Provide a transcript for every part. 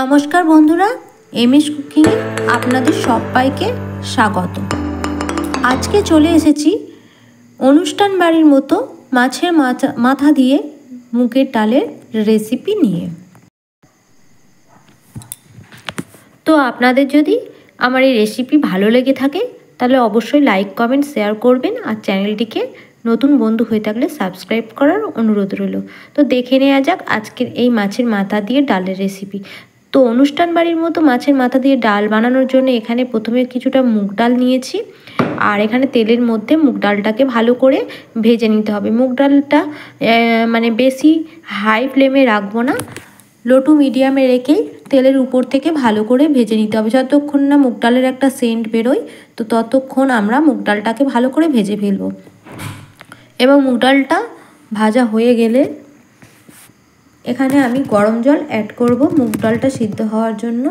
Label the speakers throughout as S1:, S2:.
S1: নমস্কার বন্ধুরা, এমএস কুকিংয়ে আপনাদের সবাইকে স্বাগত। আজকে চলে এসেছি অনুষ্ঠান বাড়ির মতো মাছের মাথা দিয়ে মুগের ডালের রেসিপি নিয়ে। তো আপনাদের যদি আমার এই রেসিপি ভালো লেগে থাকে তাহলে অবশ্যই লাইক, কমেন্ট, শেয়ার করবেন আর চ্যানেলটিকে নতুন বন্ধু হয়ে থাকলে সাবস্ক্রাইব করার অনুরোধ রইল। তো দেখে নেওয়া যাক আজকের এই মাছের মাথা দিয়ে ডালের রেসিপি। তো অনুষ্ঠান বাড়ির মতো মাছের মাথা দিয়ে ডাল বানানোর জন্য এখানে প্রথমে কিছুটা মুগ ডাল নিয়েছি, আর এখানে তেলের মধ্যে মুগ ডালটাকে ভালো করে ভেজে নিতে হবে। মুগ ডালটা মানে বেশি হাই ফ্লেমে রাখবো না, লো টু মিডিয়ামে রেখেই তেলের উপর থেকে ভালো করে ভেজে নিতে হবে। যতক্ষণ না মুগ ডালের একটা সেন্ট বেরোয় তো ততক্ষণ আমরা মুগ ডালটাকে ভালো করে ভেজে ফেলবো। এবং মুগ ডালটা ভাজা হয়ে গেলে এখানে আমি গরম জল অ্যাড করব মুগ ডালটা সিদ্ধ হওয়ার জন্য।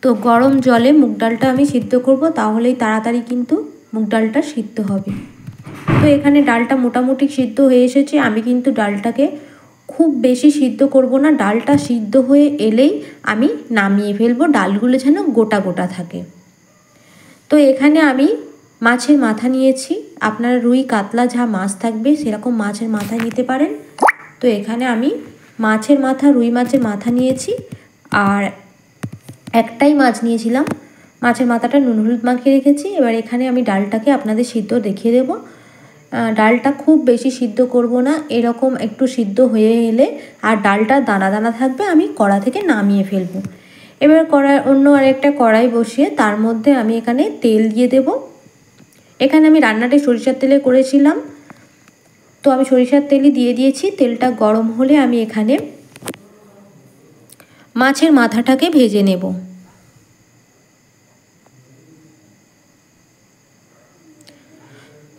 S1: তো গরম জলে মুগ ডালটা আমি সিদ্ধ করব, তাহলেই তাড়াতাড়ি কিন্তু মুগ ডালটা সিদ্ধ হবে। তো এখানে ডালটা মোটামুটি সিদ্ধ হয়ে এসেছে। আমি কিন্তু ডালটাকে খুব বেশি সিদ্ধ করব না, ডালটা সিদ্ধ হয়ে এলেই আমি নামিয়ে ফেলবো, ডালগুলো যেন গোটা গোটা থাকে। তো এখানে আমি মাছের মাথা নিয়েছি, আপনারা রুই কাতলা যা মাছ থাকবে সেরকম মাছের মাথা নিতে পারেন। তো এখানে আমি মাছের মাথা, রুই মাছের মাথা নিয়েছি, আর একটাই মাছ নিয়েছিলাম। মাছের মাথাটা নুন হলুদ মাখিয়ে রেখেছি। এবার এখানে আমি ডালটাকে আপনাদের সিদ্ধ দেখিয়ে দেবো। ডালটা খুব বেশি সিদ্ধ করব না, এরকম একটু সিদ্ধ হয়ে এলে আর ডালটা দানা দানা থাকবে, আমি কড়া থেকে নামিয়ে ফেলবো। এবার অন্য আরেকটা কড়াই বসিয়ে তার মধ্যে আমি এখানে তেল দিয়ে দেব। এখানে আমি রান্নাটা সরিষার তেলে করেছিলাম, তো আমি সরিষার তেলই দিয়ে দিয়েছি। তেলটা গরম হলে আমি এখানে মাছের মাথাটাকে ভেজে নেব।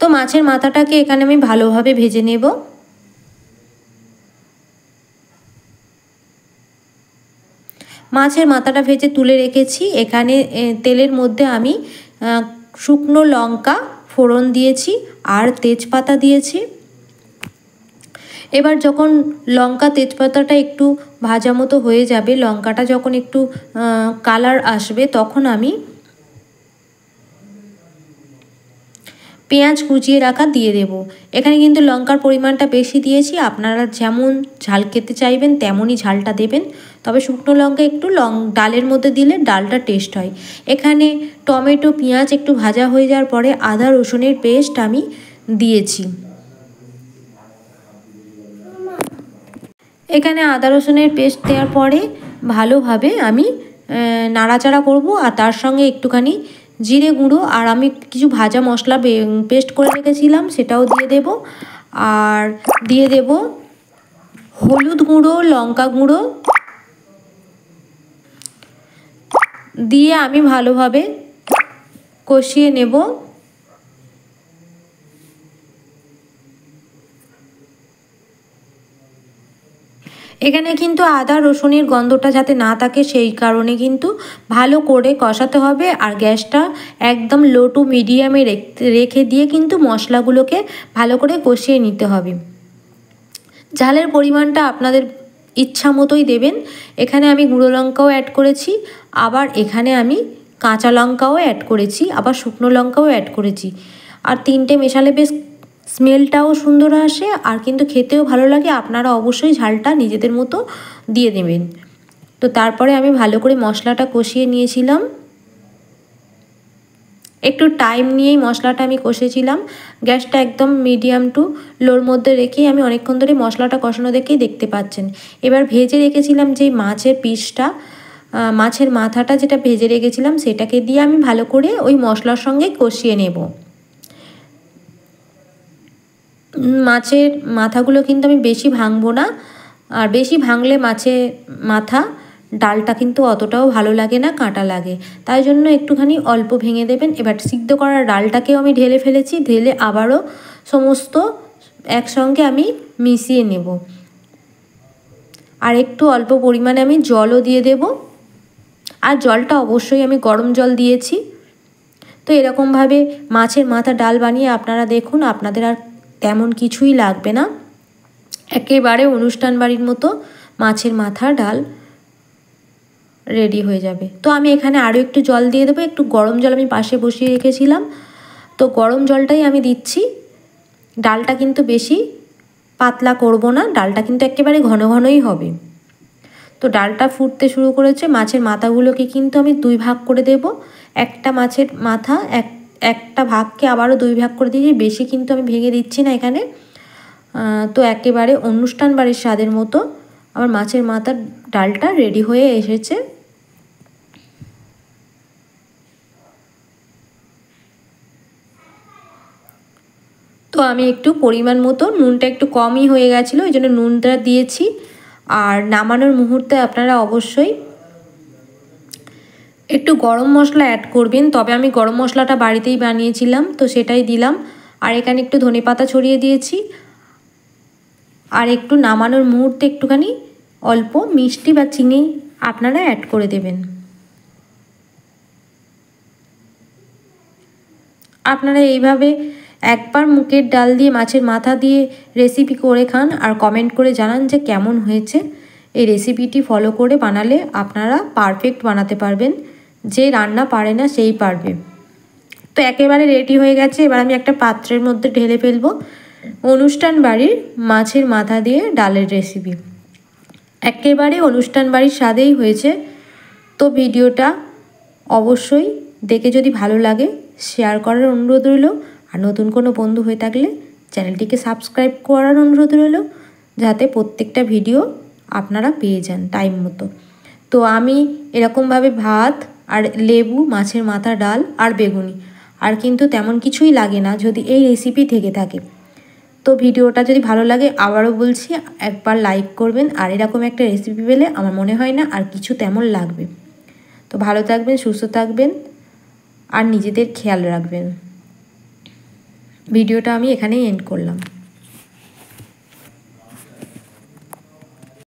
S1: তো মাছের মাথাটাকে এখানে আমি ভালোভাবে ভেজে নেব। মাছের মাথাটা ভেজে তুলে রেখেছি। এখানে তেলের মধ্যে আমি শুকনো লঙ্কা ফোড়ন দিয়েছি আর তেজপাতা দিয়েছি। এবার যখন লঙ্কা তেজপাতাটা একটু ভাজা মতো হয়ে যাবে, লঙ্কাটা যখন একটু কালার আসবে, তখন আমি পেঁয়াজ কুচিয়ে রাখা দিয়ে দেব। এখানে কিন্তু লঙ্কার পরিমাণটা বেশি দিয়েছি, আপনারা যেমন ঝাল খেতে চাইবেন তেমনই ঝালটা দেবেন। তবে শুকনো লঙ্কা একটু ডালের মধ্যে দিলে ডালটা টেস্ট হয়। এখানে টমেটো, পেঁয়াজ একটু ভাজা হয়ে যাওয়ার পরে আদা রসুনের পেস্ট আমি দিয়েছি। এখানে আদা রসুনের পেস্ট দেওয়ার পরে ভালোভাবে আমি নাড়াচাড়া করব, আর তার সঙ্গে একটুখানি জিরে গুঁড়ো আর আমি কিছু ভাজা মশলা পেস্ট করে রেখেছিলাম সেটাও দিয়ে দেব। আর দিয়ে দেব হলুদ গুঁড়ো, লঙ্কা গুঁড়ো দিয়ে আমি ভালোভাবে কষিয়ে নেব। এখানে কিন্তু আদা রসুনের গন্ধটা যাতে না থাকে সেই কারণে কিন্তু ভালো করে কষাতে হবে, আর গ্যাসটা একদম লো টু মিডিয়ামে রেখে দিয়ে কিন্তু মশলাগুলোকে ভালো করে কষিয়ে নিতে হবে। ঝালের পরিমাণটা আপনাদের ইচ্ছা মতোই দেবেন। এখানে আমি গুঁড়ো লঙ্কাও অ্যাড করেছি, আবার এখানে আমি কাঁচা লঙ্কাও অ্যাড করেছি, আবার শুকনো লঙ্কাও অ্যাড করেছি। আর তিনটে মেশালে বেশ স্মেলটাও সুন্দর আসে আর কিন্তু খেতেও ভালো লাগে। আপনারা অবশ্যই ঝালটা নিজেদের মতো দিয়ে দেবেন। তো তারপরে আমি ভালো করে মশলাটা কষিয়ে নিয়েছিলাম, একটু টাইম নিয়েই মশলাটা আমি কষেছিলাম। গ্যাসটা একদম মিডিয়াম টু লোর মধ্যে রেখেই আমি অনেকক্ষণ ধরে মশলাটা কষানো দেখেই দেখতে পাচ্ছেন। এবার ভেজে রেখেছিলাম যে মাছের পিসটা, মাছের মাথাটা যেটা ভেজে রেখেছিলাম সেটাকে দিয়ে আমি ভালো করে ওই মশলার সঙ্গে কষিয়ে নেব। মাছের মাথাগুলো কিন্তু আমি বেশি ভাঙবো না, আর বেশি ভাঙলে মাছের মাথা ডালটা কিন্তু অতটাও ভালো লাগে না, কাঁটা লাগে। তাই জন্য একটুখানি অল্প ভেঙে দেবেন। এবার সিদ্ধ করা ডালটাকেও আমি ঢেলে ফেলেছি, ঢেলে আবারও সমস্ত একসঙ্গে আমি মিশিয়ে নেব। আর একটু অল্প পরিমাণে আমি জলও দিয়ে দেব, আর জলটা অবশ্যই আমি গরম জল দিয়েছি। তো এরকমভাবে মাছের মাথা ডাল বানিয়ে আপনারা দেখুন, আপনাদের আর তেমন কিছুই লাগবে না, একেবারে অনুষ্ঠান বাড়ির মতো মাছের মাথা ডাল রেডি হয়ে যাবে। তো আমি এখানে আরও একটু জল দিয়ে দেবো, একটু গরম জল আমি পাশে বসিয়ে রেখেছিলাম, তো গরম জলটাই আমি দিচ্ছি। ডালটা কিন্তু বেশি পাতলা করব না, ডালটা কিন্তু একেবারে ঘন ঘনই হবে। তো ডালটা ফুটতে শুরু করেছে, মাছের মাথাগুলোকে কিন্তু আমি 2 ভাগ করে দেব। একটা মাছের মাথা একটা ভাগকে আবারও 2 ভাগ করে দিয়েছি, বেশি কিন্তু আমি ভেঙে দিচ্ছি না এখানে। তো একেবারে অনুষ্ঠান বাড়ির স্বাদের মতো আমার মাছের মাথার ডালটা রেডি হয়ে এসেছে। তো আমি একটু পরিমাণ মতো, নুনটা একটু কমই হয়ে গেছিলো, ওই জন্য নুনটা দিয়েছি। আর নামানোর মুহূর্তে আপনারা অবশ্যই একটু গরম মশলা অ্যাড করবেন, তবে আমি গরম মশলাটা বাড়িতেই বানিয়েছিলাম, তো সেটাই দিলাম। আর এখানে একটু ধনেপাতা ছড়িয়ে দিয়েছি। আর একটু নামানোর মুহূর্তে একটুখানি অল্প মিষ্টি বা চিনি আপনারা অ্যাড করে দেবেন। আপনারা এইভাবে একবার মুগের ডাল দিয়ে মাছের মাথা দিয়ে রেসিপি করে খান আর কমেন্ট করে জানান যে কেমন হয়েছে। এই রেসিপিটি ফলো করে বানালে আপনারা পারফেক্ট বানাতে পারবেন, যে রান্না পারে না সেই পারবে। তো একেবারে রেডি হয়ে গেছে, এবার আমি একটা পাত্রের মধ্যে ঢেলে ফেলবো অনুষ্ঠান বাড়ির মাছের মাথা দিয়ে ডালের রেসিপি। একেবারে অনুষ্ঠান বাড়ির স্বাদেই হয়েছে। তো ভিডিওটা অবশ্যই দেখে যদি ভালো লাগে শেয়ার করার অনুরোধ রইল, আর নতুন কোনো বন্ধু হয়ে থাকলে চ্যানেলটিকে সাবস্ক্রাইব করার অনুরোধ রইল, যাতে প্রত্যেকটা ভিডিও আপনারা পেয়ে যান টাইম মতো। তো আমি এরকমভাবে ভাত আর লেবু, মাছের মাথা ডাল আর বেগুনি, আর কিন্তু তেমন কিছুই লাগে না যদি এই রেসিপি থেকে থাকে। তো ভিডিওটা যদি ভালো লাগে আবারও বলছি একবার লাইক করবেন, আর এরকম একটা রেসিপি পেলে আমার মনে হয় না আর কিছু তেমন লাগবে। তো ভালো থাকবেন, সুস্থ থাকবেন আর নিজেদের খেয়াল রাখবেন। ভিডিওটা আমি এখানেই এন্ড করলাম।